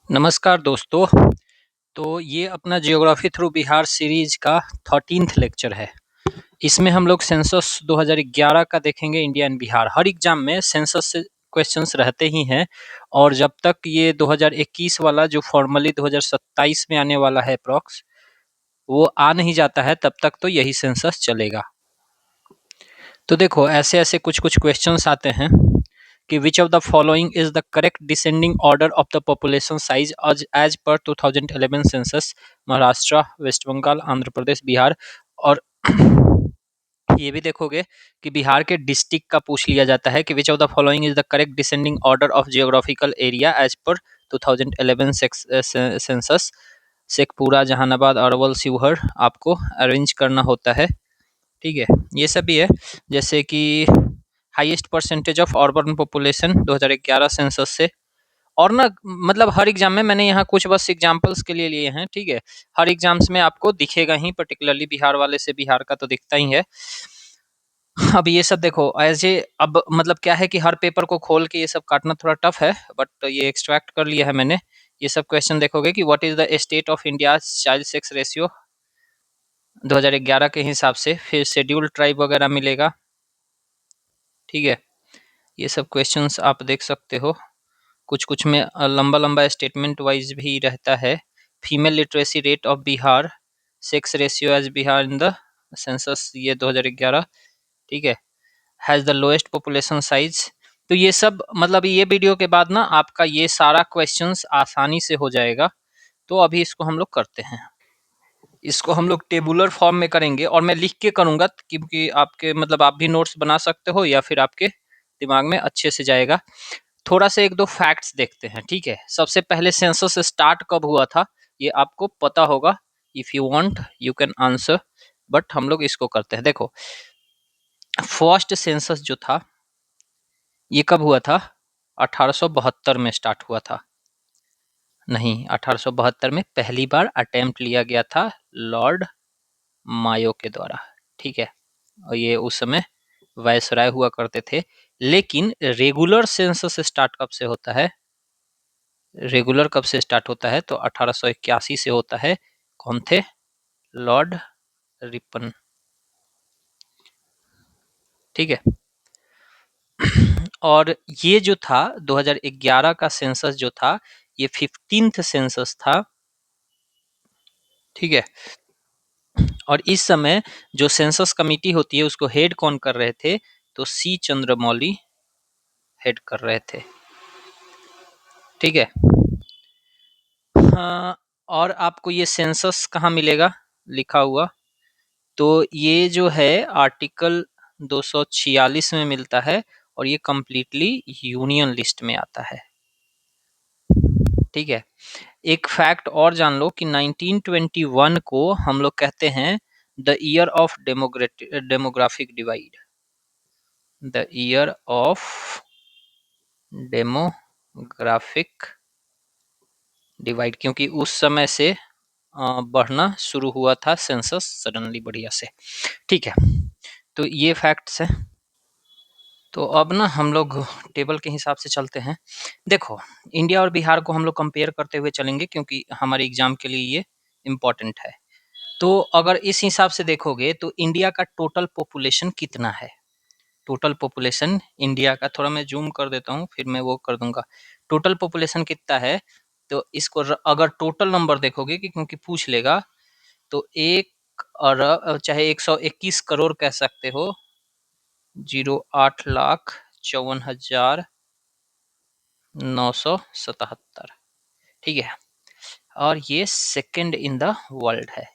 नमस्कार दोस्तों। तो ये अपना जियोग्राफी थ्रू बिहार सीरीज का 13th लेक्चर है। इसमें हम लोग सेंसस 2011 का देखेंगे, India and Bihar. Her exam में सेंसस से क्वेश्चंस रहते ही हैं और जब तक ये 2021 वाला जो फॉर्मली 2027 में आने वाला है अप्रॉक्स, वो आ नहीं जाता है, तब तक तो यही सेंसस चलेगा। तो देखो, ऐसे ऐसे कुछ कुछ क्वेश्चंस आते हैं कि which of the following is the correct descending order of the population size as per 2011 census Maharashtra, West Bengal, Andhra Pradesh, Bihar. और ये भी देखोगे कि बिहार के डिस्ट्रिक्ट का पूछ लिया जाता है कि which of the following is the correct descending order of geographical area as per 2011 census. Sheikhpura, Jehanabad, Arwal, Sheohar आपको अरेंज करना होता है। ठीक है, ये सब भी है। जैसे कि highest percentage of urban population 2011 census से। और ना, मतलब हर एग्जाम में मैंने यहाँ कुछ बस एग्जांपल्स के लिए लिए हैं। ठीक है, हर एग्जाम्स में आपको दिखेगा ही, पर्टिकुलरली बिहार वाले से बिहार का तो दिखता ही है। अब ये सब देखो ऐसे, अब मतलब क्या है कि हर पेपर को खोल के ये सब काटना थोड़ा टफ है, बट ये एक्सट्रैक्ट कर लिया है मैंने। ये सब क्वेश्चन देखोगे कि what is the state of India child sex ratio 2011 के हिसाब से, फिर शेड्यूल्ड ट्राइब वगैरह मिलेगा। ठीक है, ये सब क्वेश्चंस आप देख सकते हो। कुछ कुछ में लंबा लंबा स्टेटमेंट वाइज भी रहता है। Female literacy rate of Bihar, sex ratio as Bihar in the census ये 2011। ठीक है, has the lowest population size. तो ये सब, मतलब ये वीडियो के बाद ना आपका ये सारा क्वेश्चंस आसानी से हो जाएगा। तो अभी इसको हम लोग करते हैं। इसको हम लोग टेबुलर फॉर्म में करेंगे और मैं लिख के करूंगा, क्योंकि आपके मतलब आप भी नोट्स बना सकते हो या फिर आपके दिमाग में अच्छे से जाएगा। थोड़ा सा एक दो फैक्ट्स देखते हैं। ठीक है, सबसे पहले सेंसस स्टार्ट कब हुआ था ये आपको पता होगा। If you want you can answer, but हम लोग इसको करते हैं। देखो, फर्स्ट सेंसस जो था ये कब हुआ था? 1872 में स्टार्ट हुआ था। नहीं, 1872 में पहली बार अटेम्प्ट लिया गया था लॉर्ड मायो के द्वारा। ठीक है, और ये उस समय वायसराय हुआ करते थे। लेकिन रेगुलर सेंसस स्टार्ट कब से होता है? रेगुलर कब से स्टार्ट होता है? तो 1881 से होता है। कौन थे? Lord Ripon. ठीक है, और ये जो था 2011 का सेंसस जो था, ये 15th सेंसस था। ठीक है, और इस समय जो सेंसस कमिटी होती है उसको हेड कौन कर रहे थे? तो सी चंद्रमौली हेड कर रहे थे। ठीक है, हाँ, और आपको ये सेंसस कहाँ मिलेगा लिखा हुआ? तो ये जो है आर्टिकल 246 में मिलता है और ये कंप्लीटली यूनियन लिस्ट में आता है। ठीक है, एक फैक्ट और जान लो कि 1921 को हम लोग कहते हैं the year of demographic divide. The year of demographic divide, क्योंकि उस समय से बढ़ना शुरू हुआ था सेंसस सडनली बढ़िया से। ठीक है, तो ये फैक्ट्स है। तो अब ना हम लोग टेबल के हिसाब से चलते हैं। देखो, इंडिया और बिहार को हम लोग कंपेयर करते हुए चलेंगे क्योंकि हमारे एग्जाम के लिए ये इम्पोर्टेंट है। तो अगर इस हिसाब से देखोगे तो इंडिया का टोटल पॉपुलेशन कितना है? टोटल पॉपुलेशन इंडिया का, थोड़ा मैं जूम कर देता हूँ फिर मैं वो कर दूंगा। टोटल पॉपुलेशन कितना है? तो इसको अगर टोटल नंबर देखोगे कि क्योंकि पूछ लेगा, तो 1 अरब चाहे 121 करोड़ कह सकते हो, 08,54,977। ठीक है, और ये सेकंड इन द वर्ल्ड है।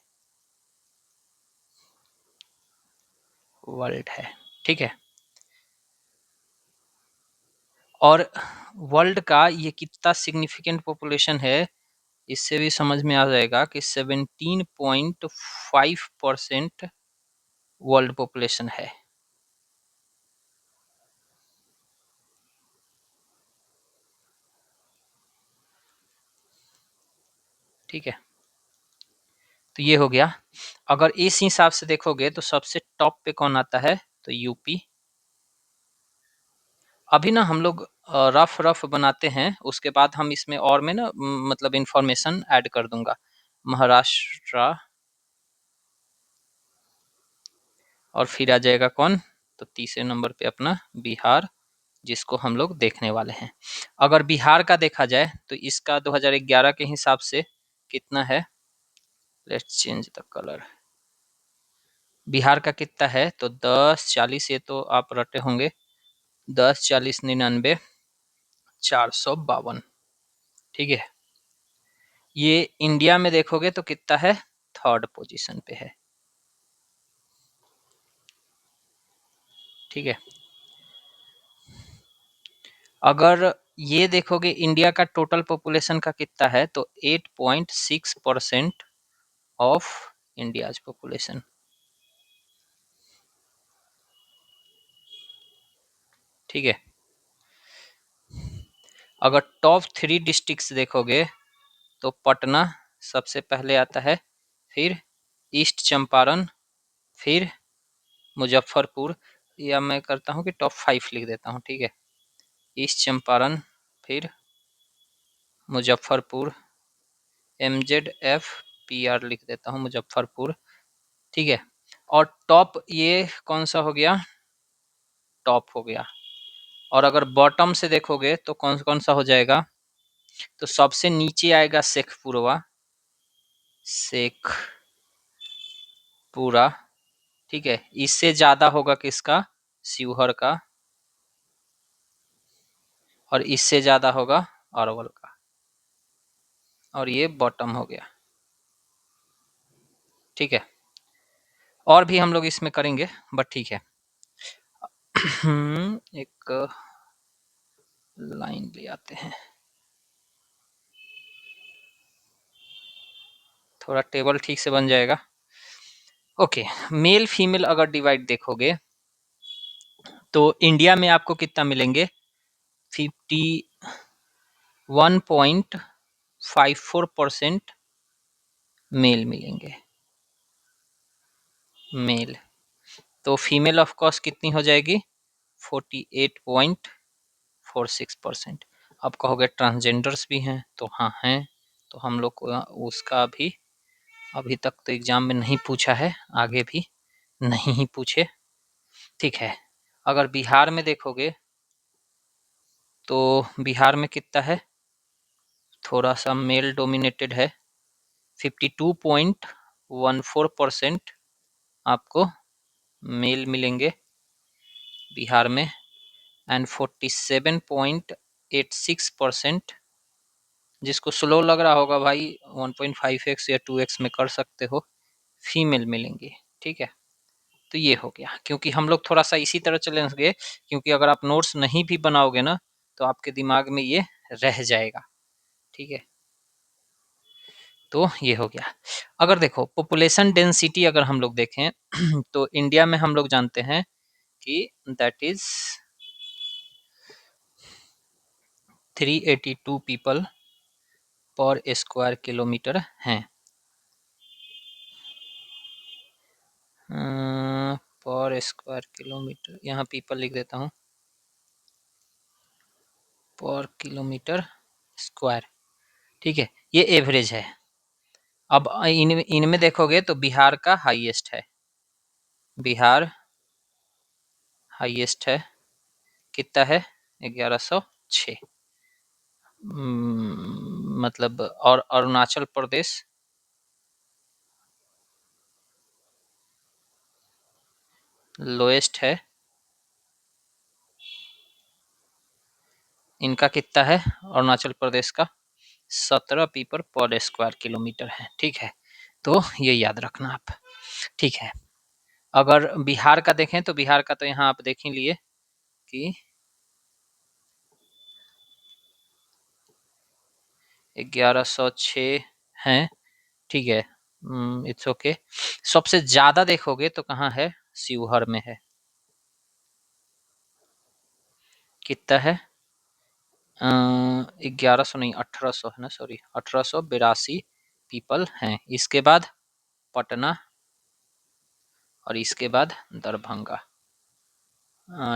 वर्ल्ड है, ठीक है। और वर्ल्ड का ये कितना सिग्निफिकेंट पॉपुलेशन है, इससे भी समझ में आ जाएगा कि 17.5% वर्ल्ड पॉपुलेशन है। ठीक है, तो ये हो गया। अगर इस हिसाब से देखोगे तो सबसे टॉप पे कौन आता है? तो यूपी। अभी ना हम लोग रफ बनाते हैं, उसके बाद हम इसमें और में ना मतलब इंफॉर्मेशन ऐड कर दूंगा। महाराष्ट्र और फिर आ जाएगा कौन, तो तीसरे नंबर पे अपना बिहार, जिसको हम लोग देखने वाले हैं। अगर बिहार का देखा जाए तो इसका 2011 के हिसाब से कितना है, let's change the colour. Bihar का कितना है तो 10, 40, ये तो आप रटे होंगे, 10, 40, 99, 452। ठीक है, ये इंडिया में देखोगे तो कितना है, थर्ड पोजीशन पे है। ठीक है, अगर ये देखोगे इंडिया का टोटल पॉपुलेशन का कितना है तो 8.6% ऑफ इंडियाज पॉपुलेशन। ठीक है, अगर टॉप 3 डिस्ट्रिक्ट्स देखोगे तो पटना सबसे पहले आता है, फिर ईस्ट चंपारण, फिर मुजफ्फरपुर, या मैं करता हूँ कि टॉप 5 लिख देता हूँ। ठीक है, ईस्ट चंपारण, फिर मुजफ्फरपुर, MZFPR लिख देता हूँ, मुजफ्फरपुर। ठीक है, और टॉप ये कौन सा हो गया, टॉप हो गया। और अगर बॉटम से देखोगे तो कौन कौन सा हो जाएगा, तो सबसे नीचे आएगा शेखपुरवा, शेखपुरा। ठीक है, इससे ज्यादा होगा किसका, शिवहर का, और इससे ज्यादा होगा अरवल का, और ये बॉटम हो गया। ठीक है, और भी हम लोग इसमें करेंगे, बट ठीक है। एक लाइन ले आते हैं, थोड़ा टेबल ठीक से बन जाएगा। ओके, मेल फीमेल अगर डिवाइड देखोगे तो इंडिया में आपको कितना मिलेंगे, 51.54% मेल मिलेंगे, मेल। तो फीमेल ऑफ कोर्स कितनी हो जाएगी, 48.46%। आप कहोगे ट्रांसजेंडर्स भी हैं, तो हाँ हैं, तो हम लोग को उसका भी अभी तक तो एग्जाम में नहीं पूछा है, आगे भी नहीं ही पूछे। ठीक है, अगर बिहार में देखोगे तो बिहार में कितना है, थोड़ा सा मेल डोमिनेटेड है, 52.14% आपको मेल मिलेंगे बिहार में, एंड 47.86%, जिसको स्लो लग रहा होगा भाई 1.5x या 2x में कर सकते हो, फीमेल मिलेंगी। ठीक है, तो ये हो गया, क्योंकि हम लोग थोड़ा सा इसी तरह चलेंगे, क्योंकि अगर आप नोट्स नहीं भी बनाओगे ना तो आपके दिमाग में ये रह जाएगा। ठीक है, तो ये हो गया। अगर देखो पॉपुलेशन डेंसिटी अगर हम लोग देखें तो इंडिया में हम लोग जानते हैं कि दैट इज 382 पीपल पर स्क्वायर किलोमीटर हैं, पर स्क्वायर किलोमीटर, यहाँ पीपल लिख देता हूँ, पर किलोमीटर स्क्वायर। ठीक है, ये एवरेज है। अब इनमें देखोगे तो बिहार का हाईएस्ट है, बिहार हाईएस्ट है, कितना है, 1106। मतलब, और अरुणाचल प्रदेश लोएस्ट है, इनका कितना है अरुणाचल प्रदेश का, 17 पीपल पर स्क्वायर किलोमीटर है। ठीक है, तो ये याद रखना आप। ठीक है, अगर बिहार का देखें तो बिहार का तो यहाँ आप देख ही लिए कि 1106 हैं। ठीक है, इट्स ओके। सबसे ज्यादा देखोगे तो कहाँ है, शिवहर में है, कितना है, 1100 नहीं, 1800 है ना, सॉरी, 1882 पीपल हैं। इसके बाद पटना, और इसके बाद दरभंगा,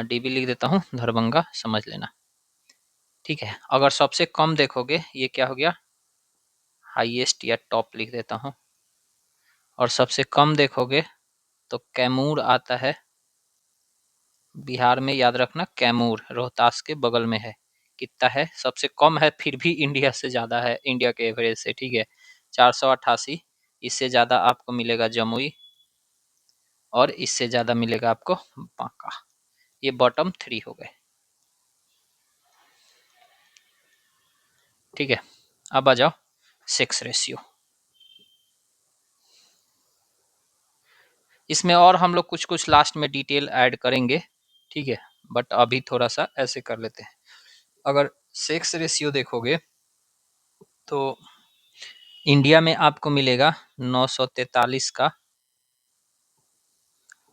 डीबी लिख देता हूँ, दरभंगा समझ लेना। ठीक है। अगर सबसे कम देखोगे, ये क्या हो गया, हाईएस्ट या टॉप लिख देता हूँ, और सबसे कम देखोगे तो कैमूर आता है, बिहार में, याद रखना कैमूर रोहतास के बगल में है। कितना है, सबसे कम है, फिर भी इंडिया से ज़्यादा है, इंडिया के एवरेज से, ठीक है, 488। इससे ज़्यादा आपको मिलेगा जमुई, और इससे ज़्यादा मिलेगा आपको बांका। ये बॉटम 3 हो गए, ठीक है। अब आ जाओ सेक्स रेशियो। इसमें और हम लोग कुछ कुछ लास्ट में डिटेल ऐड करेंगे, ठीक है, बट अभी थोड़ा सा ऐसे कर लेते हैं। अगर सेक्स रेशियो देखोगे तो इंडिया में आपको मिलेगा 943 का,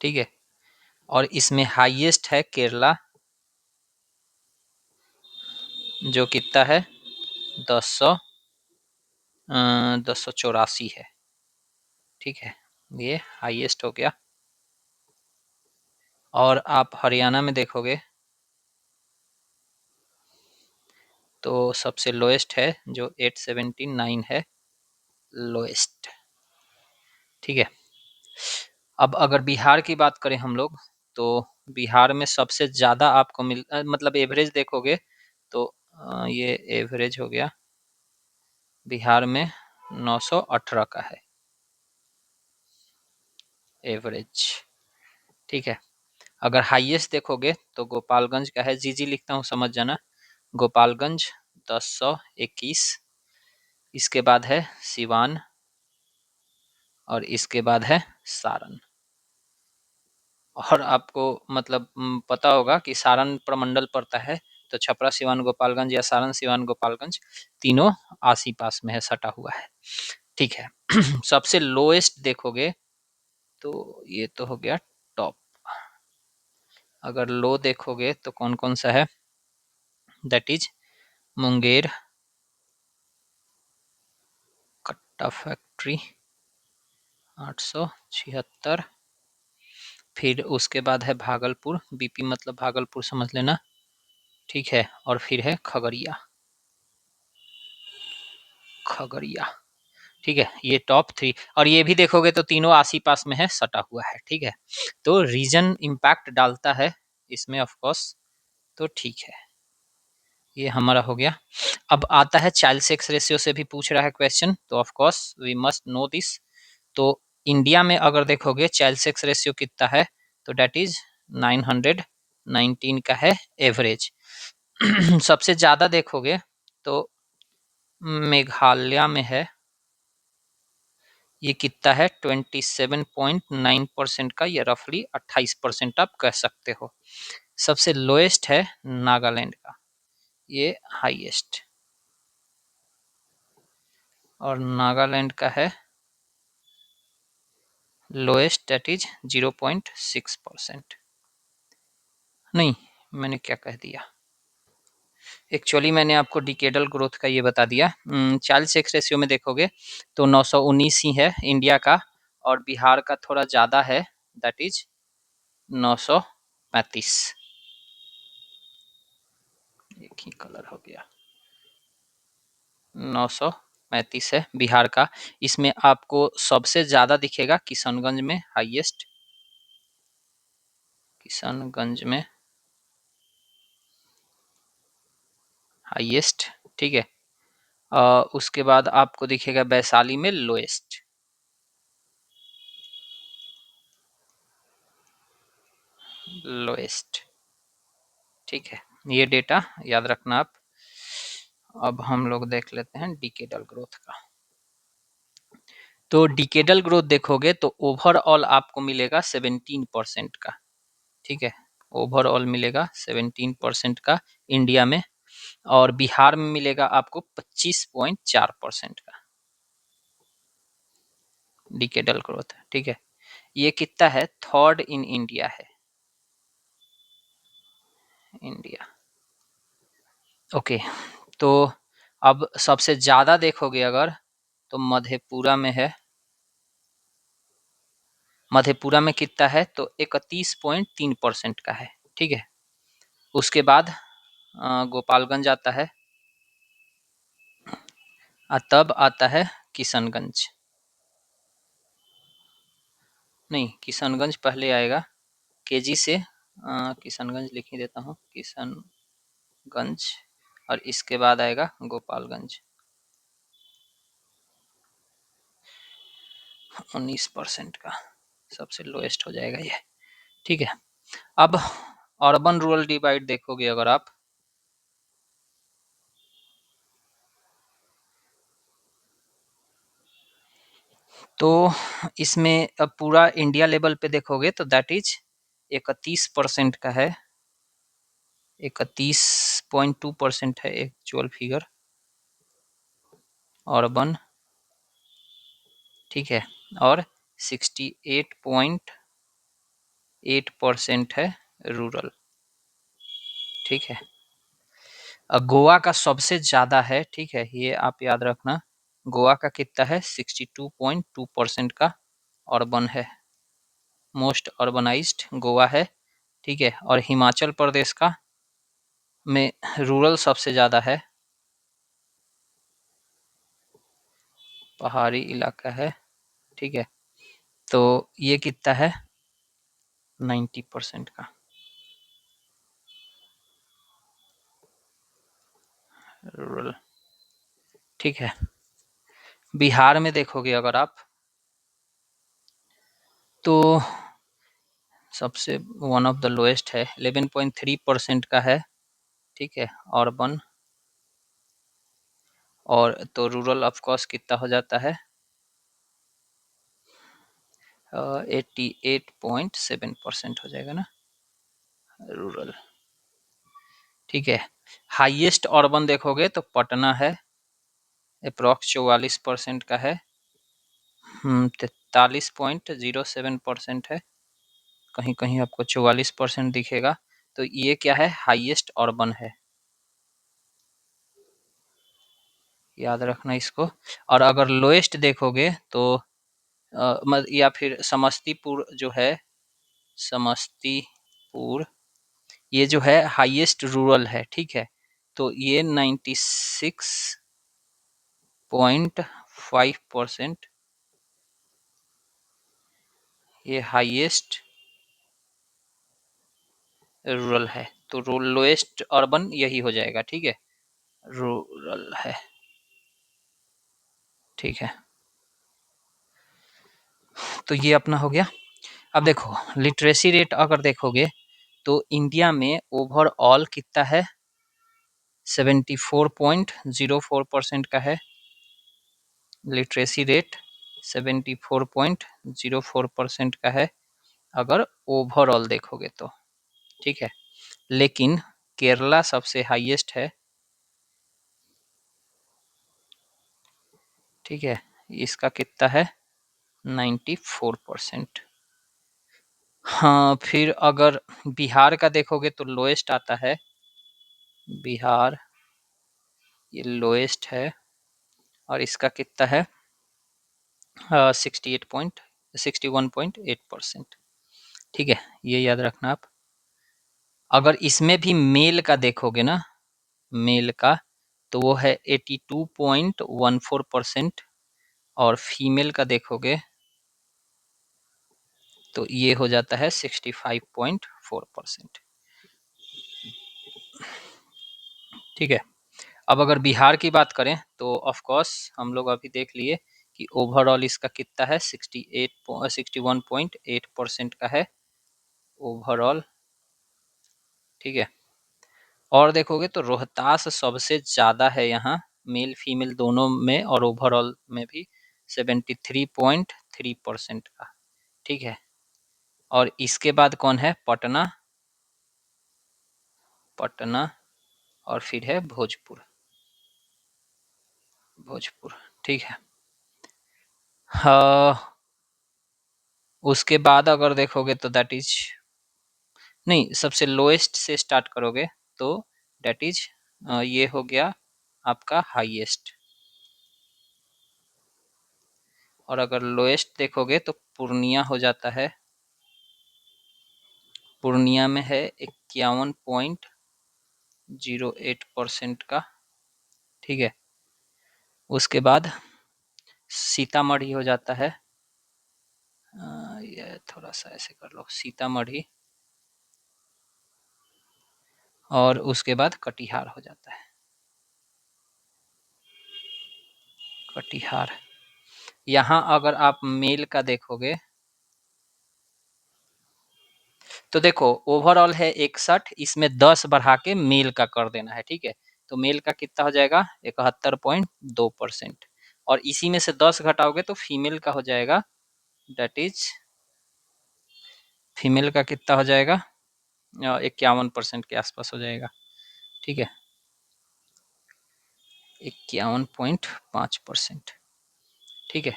ठीक है, और इसमें हाईएस्ट है केरला, जो कितना है 1084 है, ठीक है, ये हाईएस्ट हो गया। और आप हरियाणा में देखोगे तो सबसे लोएस्ट है, जो 879 है, लोएस्ट, ठीक है। अब अगर बिहार की बात करें हम लोग, तो बिहार में सबसे ज़्यादा आपको मतलब एवरेज देखोगे तो ये एवरेज हो गया, बिहार में 918 का है एवरेज, ठीक है। अगर हाईएस्ट देखोगे तो गोपालगंज का है, जी लिखता हूँ समझ जाना, गोपालगंज 1021, इसके बाद है सिवान, और इसके बाद है सारण। और आपको मतलब पता होगा कि सारण प्रमंडल पड़ता है, तो छपरा सिवान गोपालगंज या सारण सिवान गोपालगंज तीनों आस ही पास में है, सटा हुआ है, ठीक है। सबसे लोएस्ट देखोगे तो ये तो हो गया टॉप। अगर लो देखोगे तो कौन कौन सा है, दैट इज मुंगेर, कट्टा फैक्ट्री 876, फिर उसके बाद है भागलपुर, बीपी मतलब भागलपुर समझ लेना, ठीक है, और फिर है खगड़िया, खगड़िया, ठीक है, ये टॉप 3। और ये भी देखोगे तो तीनों आस ही पास में है, सटा हुआ है, ठीक है। तो रीजन इम्पैक्ट डालता है इसमें ऑफ कोर्स, तो ठीक है, ये हमारा हो गया। अब आता है चाइल्ड सेक्स रेशियो से भी पूछ रहा है क्वेश्चन, तो of course we must know this. तो इंडिया में अगर देखोगे चाइल्ड सेक्स रेशियो कितना है, तो डेट इज 919 का है एवरेज। सबसे ज़्यादा देखोगे तो मेघालय में है, ये कितना है 27.9% का, ये रफली 28% आप कह सकते हो। सबसे लोएस्ट है नागालैंड का, ये हाईएस्ट, और नागालैंड का है लोएस्ट, दैट इज 0.6%। नहीं, मैंने क्या कह दिया, एक्चुअली मैंने आपको डिकेडल ग्रोथ का ये बता दिया। चाइल्ड सेक्स रेशियो में देखोगे तो 919 ही है इंडिया का, और बिहार का थोड़ा ज़्यादा है, दैट इज 935। एक ही कलर हो गया, 935 है बिहार का। इसमें आपको सबसे ज़्यादा दिखेगा किशनगंज में, हाईएस्ट, किशनगंज में हाईएस्ट, ठीक है। उसके बाद आपको दिखेगा वैशाली में लोएस्ट, लोएस्ट, ठीक है। ये डेटा याद रखना आप। अब हम लोग देख लेते हैं डिकेडल ग्रोथ का। तो डिकेडल ग्रोथ देखोगे तो ओवरऑल आपको मिलेगा 17% का, ठीक है, ओवरऑल मिलेगा 17% का इंडिया में, और बिहार में मिलेगा आपको 25.4% का डिकेडल ग्रोथ, ठीक है। ये कितना है, थर्ड इन इंडिया है, इंडिया, ओके। तो अब सबसे ज़्यादा देखोगे अगर, तो मधेपुरा में है, मधेपुरा में कितना है, तो 31.3% का है, ठीक है। उसके बाद गोपालगंज आता है, तब आता है किशनगंज। नहीं, किशनगंज पहले आएगा, केजी से किशनगंज लिख ही देता हूँ, किशनगंज, और इसके बाद आएगा गोपालगंज। 19% का सबसे लोएस्ट हो जाएगा ये, ठीक है। अब अर्बन रूरल डिवाइड देखोगे अगर आप, तो इसमें अब पूरा इंडिया लेवल पे देखोगे तो दैट इज 31% का है, 31.2% है एक्चुअल फिगर अर्बन, ठीक है, और 68.8% है रूरल, ठीक है। गोवा का सबसे ज़्यादा है, ठीक है, ये आप याद रखना। गोवा का कितना है, 62.2% का अर्बन है, मोस्ट अर्बनाइज्ड गोवा है, ठीक है। और हिमाचल प्रदेश का में रूरल सबसे ज़्यादा है, पहाड़ी इलाका है, ठीक है। तो ये कितना है, 90% का रूरल, ठीक है। बिहार में देखोगे अगर आप, तो सबसे वन ऑफ द लोएस्ट है, 11.3% का है, ठीक है, अर्बन। और तो रूरल ऑफ कोर्स कितना हो जाता है, 88.7% हो जाएगा ना रूरल, ठीक है। हाईएस्ट अर्बन देखोगे तो पटना है, अप्रॉक्स 44% का है, 43.07% है, कहीं कहीं आपको 44% दिखेगा। तो ये क्या है, हाईएस्ट अर्बन है, याद रखना इसको। और अगर लोएस्ट देखोगे तो या फिर समस्तीपुर जो है, समस्तीपुर ये जो है हाईएस्ट रूरल है, ठीक है। तो ये 96.5% ये हाईएस्ट रूरल है। तो लोएस्ट अर्बन यही हो जाएगा, ठीक है, रूरल है, ठीक है। तो ये अपना हो गया। अब देखो लिटरेसी रेट अगर देखोगे तो इंडिया में ओवरऑल कितना है, 74.04% का है लिटरेसी रेट, 74.04% का है अगर ओवरऑल देखोगे तो, ठीक है। लेकिन केरला सबसे हाईएस्ट है, ठीक है, इसका कितना है, 94%। हाँ, फिर अगर बिहार का देखोगे तो लोएस्ट आता है, बिहार ये लोएस्ट है, और इसका कितना है, 61.8%, ठीक है, ये याद रखना आप। अगर इसमें भी मेल का देखोगे ना, मेल का, तो वो है 82.14%, और फीमेल का देखोगे तो ये हो जाता है 65.4%, ठीक है। अब अगर बिहार की बात करें तो ऑफ कोर्स हम लोग अभी देख लिए कि ओवरऑल इसका कितना है, 61.8% का है ओवरऑल, ठीक है। और देखोगे तो रोहतास सबसे ज़्यादा है यहाँ, मेल फीमेल दोनों में, और ओवरऑल में भी 73.3% का, ठीक है। और इसके बाद कौन है, पटना, पटना, और फिर है भोजपुर, भोजपुर, ठीक है। हाँ, उसके बाद अगर देखोगे तो दैट इज, नहीं, सबसे लोएस्ट से स्टार्ट करोगे तो दैट इज ये हो गया आपका हाईएस्ट। और अगर लोएस्ट देखोगे तो पूर्णिया हो जाता है, पूर्णिया में है 51.9%, 0.08% का, ठीक है। उसके बाद सीतामढ़ी हो जाता है, ये थोड़ा सा ऐसे कर लो, सीतामढ़ी, और उसके बाद कटिहार हो जाता है, कटिहार। यहाँ अगर आप मेल का देखोगे तो देखो ओवरऑल है 61, इसमें 10 बढ़ा के मेल का कर देना है, ठीक है। तो मेल का कितना हो जाएगा 71.2%, और इसी में से 10 घटाओगे तो फीमेल का हो जाएगा, दैट इज फीमेल का कितना हो जाएगा 51% के आसपास हो जाएगा, ठीक है, 51.5%, ठीक है।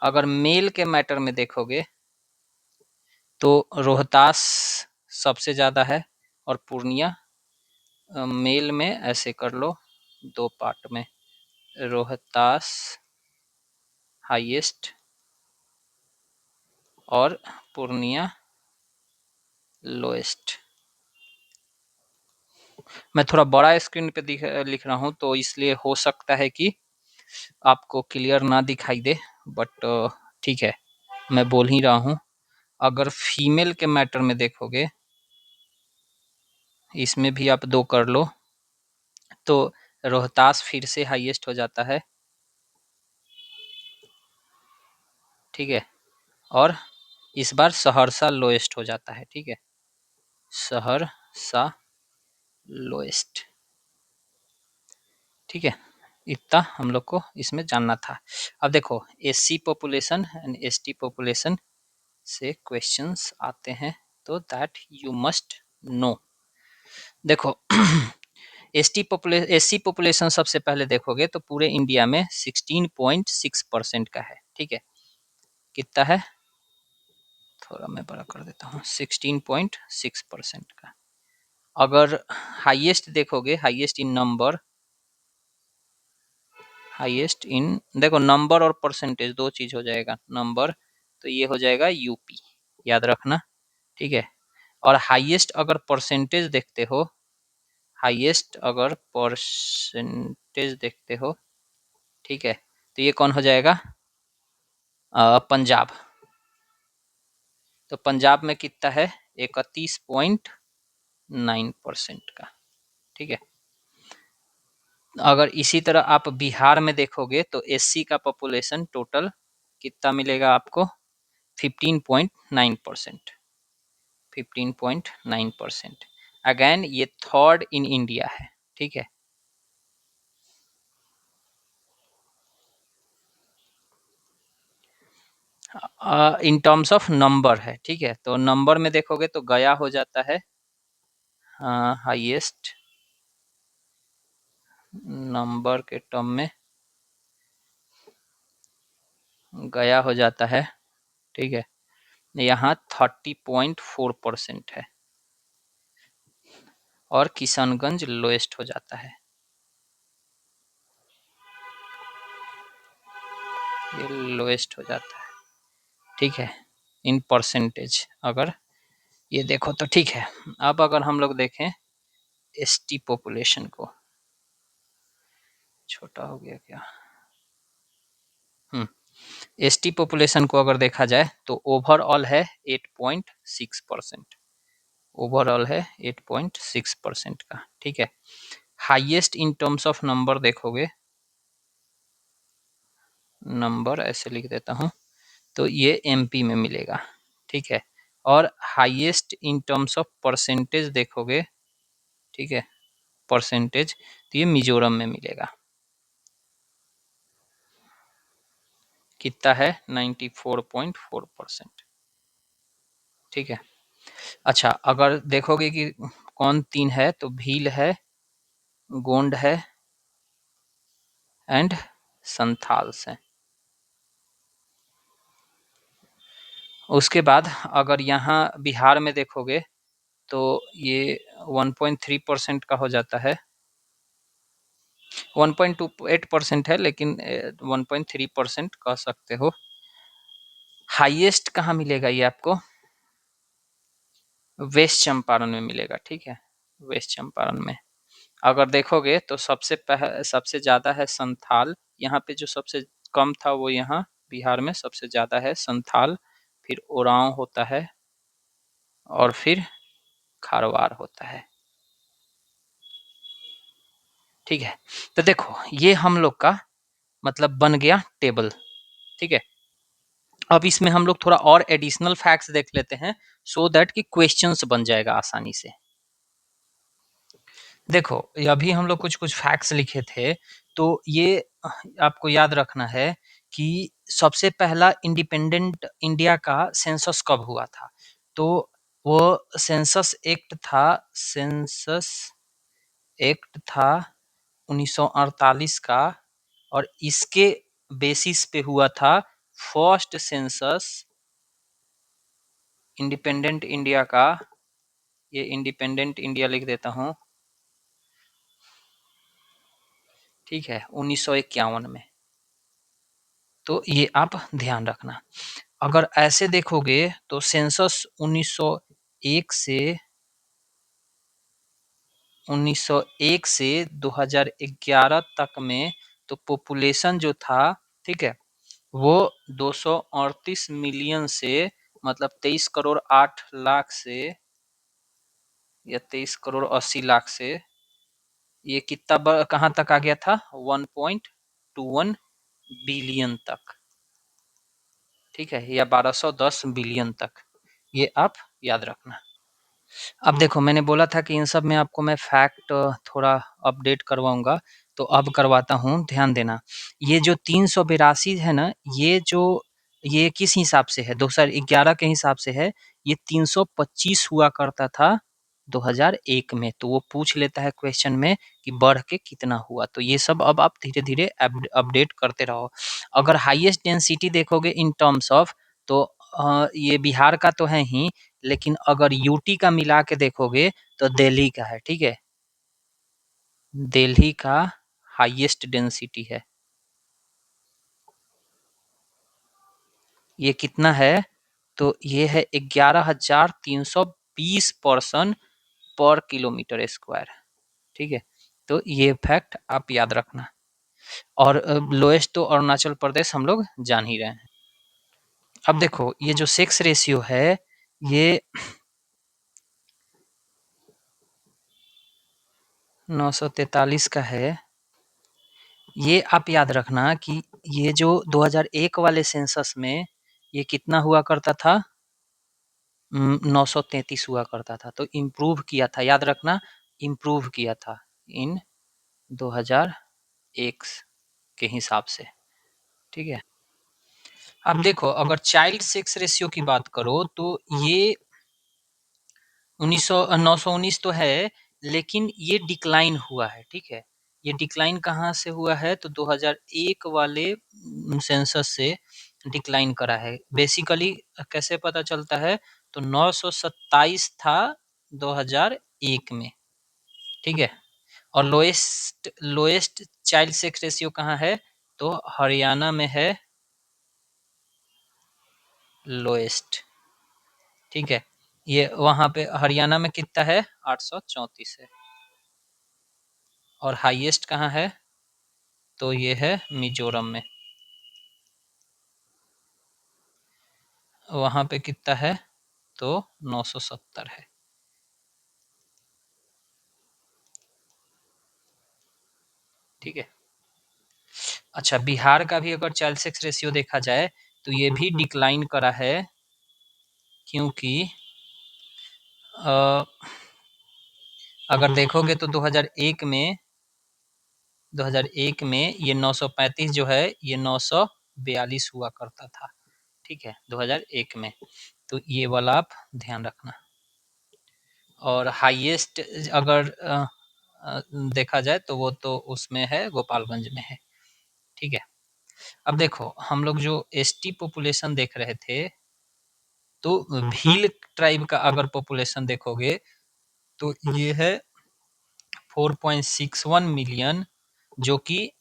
अगर मेल के मैटर में देखोगे तो रोहतास सबसे ज़्यादा है, और पूर्णिया मेल में ऐसे कर लो 2 पार्ट में, रोहतास हाईएस्ट और पूर्णिया लोएस्ट। मैं थोड़ा बड़ा स्क्रीन पे लिख रहा हूँ तो इसलिए हो सकता है कि आपको क्लियर ना दिखाई दे, बट ठीक है, मैं बोल ही रहा हूँ। अगर फीमेल के मैटर में देखोगे, इसमें भी आप 2 कर लो, तो रोहतास फिर से हाईएस्ट हो जाता है, ठीक है, और इस बार सहरसा लोएस्ट हो जाता है, ठीक है, सहरसा लोएस्ट, ठीक है। इतना हम लोग को इसमें जानना था। अब देखो SC population and ST population से क्वेश्चंस आते हैं, तो दैट यू मस्ट नो। देखो एससी पॉपुलेशन सबसे पहले देखोगे तो पूरे इंडिया में 16.6% का है, ठीक है। कितना है, थोड़ा मैं बड़ा कर देता हूँ, 16.6% का। अगर हाईएस्ट देखोगे, highest in number, highest in, देखो नंबर और परसेंटेज 2 चीज हो जाएगा, नंबर तो ये हो जाएगा यूपी, याद रखना, ठीक है। और हाईएस्ट अगर परसेंटेज देखते हो, हाईएस्ट अगर परसेंटेज देखते हो, ठीक है, तो ये कौन हो जाएगा पंजाब। तो पंजाब में कितना है 31.9% का, ठीक है। अगर इसी तरह आप बिहार में देखोगे तो एससी का पॉपुलेशन टोटल कितना मिलेगा आपको 15.9%, 15.9%। अगेन ये थर्ड इन इंडिया है, ठीक है। इन टर्म्स ऑफ नंबर है, ठीक है। तो नंबर में देखोगे तो गया हो जाता है हाईएस्ट नंबर के टर्म में, गया हो जाता है, ठीक है। यहाँ 30.4% है, और किशनगंज लोएस्ट हो जाता है, ये लोएस्ट हो जाता है, ठीक है, इन परसेंटेज अगर ये देखो तो, ठीक है। अब अगर हम लोग देखें एसटी पॉपुलेशन को, छोटा हो गया क्या, एसटी पॉपुलेशन को अगर देखा जाए तो ओवरऑल है 8.6%, ओवरऑल है 8.6% का, ठीक है। Highest in terms of number देखोगे, नंबर ऐसे लिख देता हूँ, तो ये एमपी में मिलेगा, ठीक है। और highest in terms of percentage देखोगे, ठीक है, परसेंटेज, तो ये मिजोरम में मिलेगा, कितना है 94.4%, ठीक है। अच्छा अगर देखोगे कि कौन 3 है, तो भील है, गोंड है एंड संथाल्स है। उसके बाद अगर यहाँ बिहार में देखोगे तो ये 1.3% का हो जाता है, 1.28% है, लेकिन 1.3% कह सकते हो। हाईएस्ट कहाँ मिलेगा ये आपको, वेस्ट चंपारण में मिलेगा, ठीक है, वेस्ट चंपारण में। अगर देखोगे तो सबसे ज़्यादा है संथाल, यहाँ पे जो सबसे कम था वो यहाँ बिहार में सबसे ज़्यादा है संथाल, फिर ओरांव होता है और फिर खारवार होता है। ठीक है, तो देखो ये हम लोग का मतलब बन गया टेबल। ठीक है, अब इसमें हम लोग थोड़ा और एडिशनल फैक्ट्स देख लेते हैं सो दैट कि क्वेश्चंस बन जाएगा आसानी से। देखो अभी हम लोग कुछ कुछ फैक्ट्स लिखे थे, तो ये आपको याद रखना है कि सबसे पहला इंडिपेंडेंट इंडिया का सेंसस कब हुआ था। तो वो सेंसस एक्ट था, सेंसस एक्ट था 1948 का, और इसके बेसिस पे हुआ था फर्स्ट सेंसस इंडिपेंडेंट इंडिया का। ये इंडिपेंडेंट इंडिया लिख देता हूँ, ठीक है, 1951 में। तो ये आप ध्यान रखना। अगर ऐसे देखोगे तो सेंसस 1901 से 2011 तक में तो पॉपुलेशन जो था, ठीक है, वो 238 मिलियन से मतलब 23 करोड़ 8 लाख से या 23 करोड़ 80 लाख से ये कितना कहाँ तक आ गया था, 1.21 बिलियन तक। ठीक है, या 1210 बिलियन तक, ये आप याद रखना। अब देखो मैंने बोला था कि इन सब में आपको मैं फैक्ट थोड़ा अपडेट करवाऊंगा, तो अब करवाता हूँ, ध्यान देना। ये जो 382 है ना, ये किस हिसाब से है, 2011 के हिसाब से है। ये 325 हुआ करता था 2001 में। तो वो पूछ लेता है क्वेश्चन में कि बढ़ के कितना हुआ। तो ये सब अब आप धीरे धीरे अपडेट करते रहो। अगर हाईएस्ट डेंसिटी देखोगे इन टर्म्स ऑफ, तो ये बिहार का तो है ही, लेकिन अगर यूटी का मिला के देखोगे तो दिल्ली का है। ठीक है, दिल्ली का हाईएस्ट डेंसिटी है। ये कितना है, तो ये है 11,320 पर्सन पर किलोमीटर स्क्वायर। ठीक है, तो ये फैक्ट आप याद रखना। और लोएस्ट तो अरुणाचल प्रदेश हम लोग जान ही रहे हैं। अब देखो ये जो सेक्स रेशियो है, ये 943 का है। ये आप याद रखना कि ये जो 2001 वाले सेंसस में ये कितना हुआ करता था, 933 हुआ करता था। तो इम्प्रूव किया था, याद रखना, इम्प्रूव किया था इन 2001 के हिसाब से। ठीक है, अब देखो अगर चाइल्ड सेक्स रेशियो की बात करो तो ये 919 तो है, लेकिन ये डिक्लाइन हुआ है। ठीक है, ये डिक्लाइन कहाँ से हुआ है, तो 2001 वाले सेंसस से डिक्लाइन करा है। बेसिकली कैसे पता चलता है, तो 927 था 2001 में। ठीक है, और lowest lowest child sex ratio कहाँ है, तो हरियाणा में है लोएस्ट। ठीक है, ये वहां पे हरियाणा में कितना है, 834 है। और हाईएस्ट कहाँ है, तो ये है मिजोरम में। वहां पे कितना है, तो 970 है। ठीक है, अच्छा बिहार का भी अगर चाइल्ड सेक्स रेशियो देखा जाए तो ये भी डिक्लाइन करा है, क्योंकि अ, अगर देखोगे तो 2001 में ये 935 जो है ये 942 हुआ करता था। ठीक है, 2001 में। तो ये वाला आप ध्यान रखना। और हाईएस्ट अगर देखा जाए तो वो तो उसमें है, गोपालगंज में है। ठीक है, अब देखो हम लोग जो एसटी पॉपुलेशन देख रहे थे, तो भील ट्राइब का अगर पॉपुलेशन देखोगे तो ये है 4.61 मिलियन, जो कि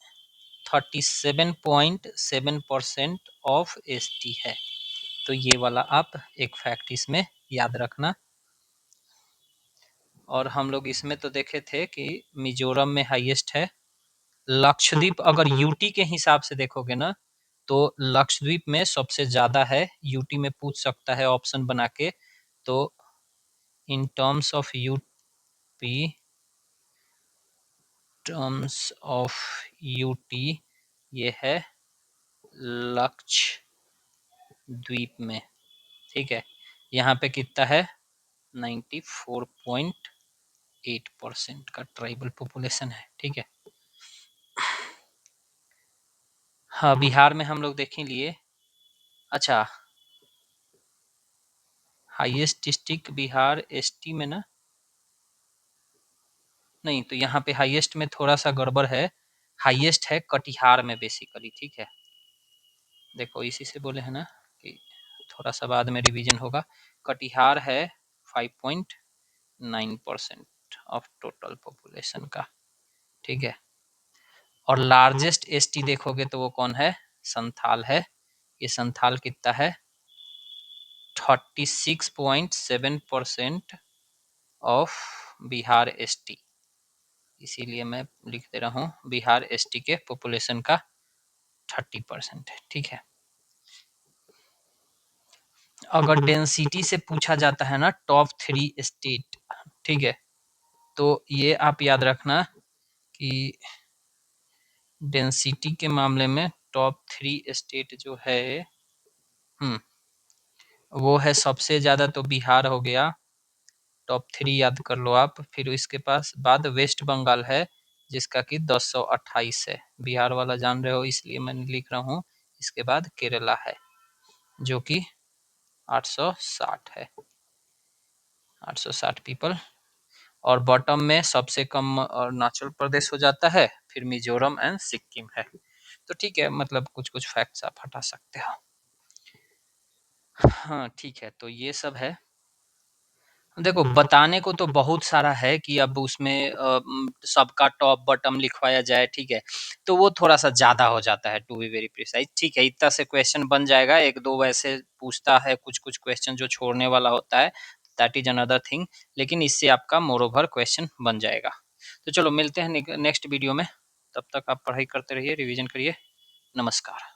37.7% ऑफ एसटी है। तो ये वाला आप एक फैक्ट इसमें याद रखना। और हम लोग इसमें तो देखे थे कि मिजोरम में हाईएस्ट है। लक्षद्वीप अगर यूटी के हिसाब से देखोगे ना, तो लक्षद्वीप में सबसे ज्यादा है। यूटी में पूछ सकता है ऑप्शन बना के। तो in terms of UP, terms of UT, ये है लक्षद्वीप में। ठीक है, यहाँ पे कितना है, 94.8% का ट्राइबल पॉपुलेशन है। ठीक है, हाँ बिहार में हम लोग देख ही लिए। अच्छा, हाईएस्ट डिस्ट्रिक्ट बिहार एसटी में ना, नहीं तो यहाँ पे हाईएस्ट में थोड़ा सा गड़बड़ है। हाईएस्ट है कटिहार में बेसिकली। ठीक है, देखो इसी से बोले हैं ना कि थोड़ा सा बाद में रिवीजन होगा। कटिहार है 5.9% ऑफ टोटल पॉपुलेशन का। ठीक है, और लार्जेस्ट एसटी देखोगे तो वो कौन है, संथाल है। ये संथाल कितना है, 36.7% ऑफ बिहार एसटी। इसीलिए मैं लिख दे रहा हूँ बिहार एसटी के पॉपुलेशन का 30% है। ठीक है, अगर डेंसिटी से पूछा जाता है ना टॉप 3 स्टेट, ठीक है, तो ये आप याद रखना कि डेंसिटी के मामले में टॉप 3 स्टेट जो है, वो है सबसे ज़्यादा तो बिहार हो गया, टॉप 3 याद कर लो आप। फिर इसके पास बाद वेस्ट बंगाल है जिसका कि 1028 है। बिहार वाला जान रहे हो इसलिए मैंने लिख रहा हूँ। इसके बाद केरला है जो कि 860 है, 860 पीपल। और बॉटम में सबसे कम अरुणाचल प्रदेश हो जाता है, फिर मिजोरम एंड सिक्किम है। तो ठीक है, मतलब कुछ कुछ फैक्ट्स आप हटा सकते हो। हाँ ठीक है, तो ये सब है। देखो बताने को तो बहुत सारा है कि अब उसमें सबका टॉप बॉटम लिखवाया जाए। ठीक है, तो वो थोड़ा सा ज्यादा हो जाता है टू बी वेरी प्रिसाइज। ठीक है, इतना से क्वेश्चन बन जाएगा। एक दो वैसे पूछता है, कुछ कुछ क्वेश्चन जो छोड़ने वाला होता है, दैट इज अनदर थिंग। लेकिन इससे आपका मोर ओवर क्वेश्चन बन जाएगा। तो चलो मिलते हैं नेक्स्ट वीडियो में। तब तक आप पढ़ाई करते रहिए, रिविजन करिए। नमस्कार।